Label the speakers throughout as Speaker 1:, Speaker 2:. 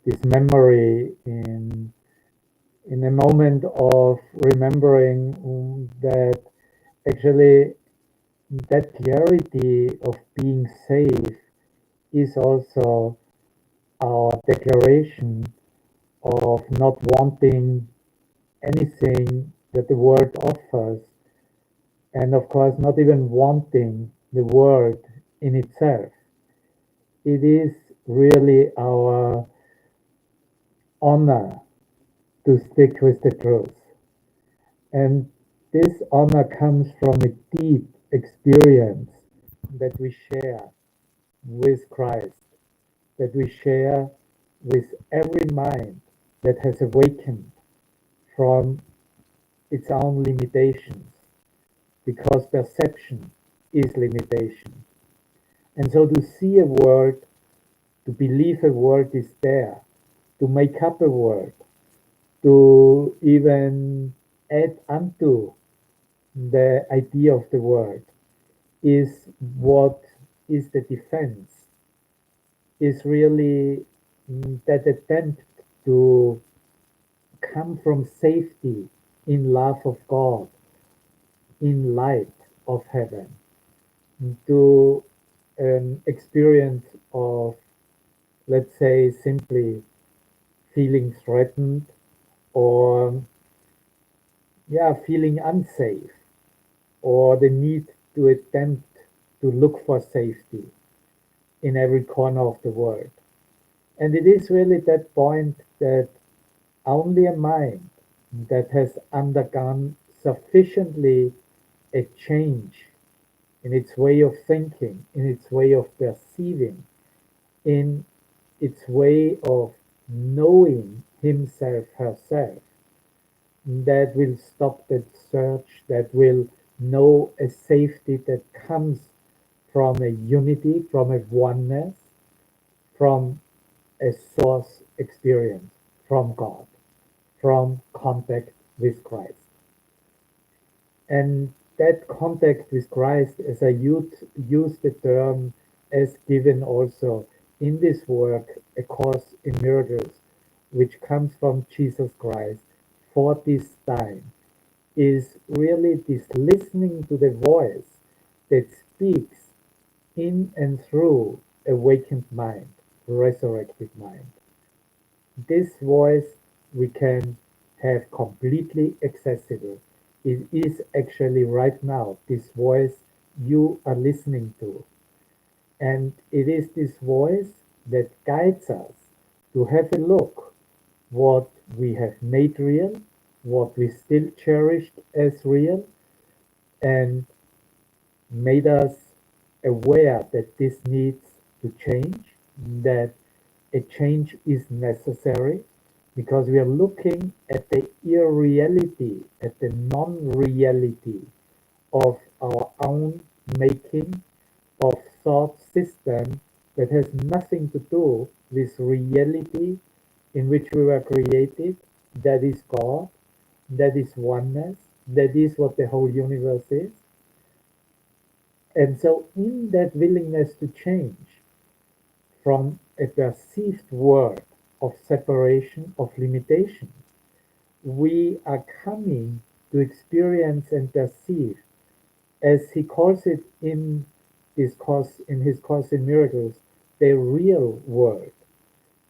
Speaker 1: this memory in a moment of remembering that actually that clarity of being safe is also our declaration of not wanting anything that the world offers, and of course, not even wanting the world in itself. It is really our honor to stick with the truth. And this honor comes from a deep experience that we share with Christ, that we share with every mind that has awakened from its own limitations, because perception is limitation. And so to see a word, to believe a word is there, to make up a word, to even add unto the idea of the word is what is the defense, is really that attempt to come from safety in love of God, in light of heaven, to an experience of, let's say, simply feeling threatened or, yeah, feeling unsafe, or the need to attempt to look for safety in every corner of the world. And it is really that point that only a mind that has undergone sufficiently a change in its way of thinking, in its way of perceiving, in its way of knowing himself, herself, that will stop that search, that will know a safety that comes from a unity, from a oneness, from a source experience, from God, from contact with Christ. And that contact with Christ, as I use the term as given also in this work, A Course in Miracles, which comes from Jesus Christ for this time, is really this listening to the voice that speaks in and through awakened mind, resurrected mind. This voice we can have completely accessible. It is actually right now this voice you are listening to. And it is this voice that guides us to have a look what we have made real, what we still cherished as real, and made us aware that this needs to change, that a change is necessary, because we are looking at the irreality, at the non-reality of our own making of thought system that has nothing to do with reality in which we were created, that is God, that is oneness, that is what the whole universe is. And so in that willingness to change from a perceived world of separation, of limitation, we are coming to experience and perceive, as he calls it in his course in miracles, the real world.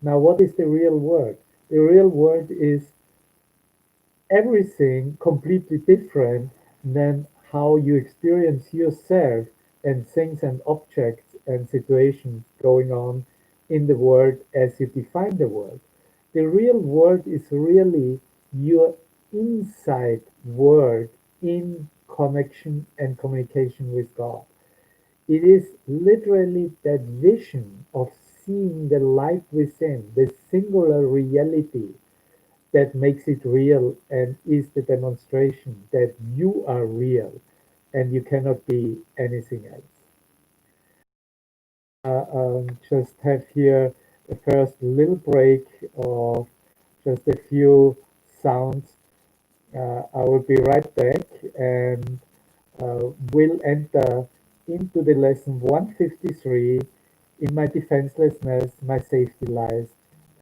Speaker 1: Now, what is the real world? The real world is everything completely different than how you experience yourself and things and objects and situations going on in the world as you define the world. The real world is really your inside world in connection and communication with God. It is literally that vision of seeing the light within, the singular reality that makes it real and is the demonstration that you are real and you cannot be anything else. Just have here the first little break of just a few sounds. I will be right back, and will enter into the lesson 153. In my defenselessness, my safety lies.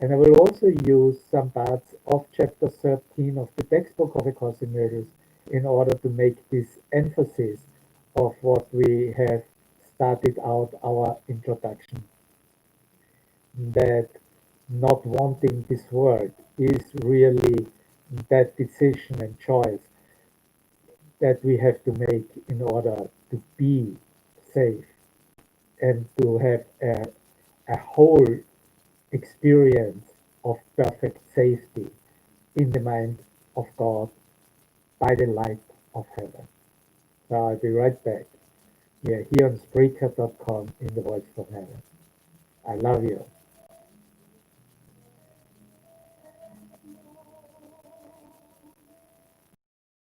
Speaker 1: And I will also use some parts of chapter 13 of the textbook of A Course in Miracles in order to make this emphasis of what we have started out our introduction, that not wanting this world is really that decision and choice that we have to make in order to be safe and to have a whole experience of perfect safety in the mind of God by the light of heaven. So I'll be right back. Yeah, here on Spreaker.com in the Voice from Heaven. I love you.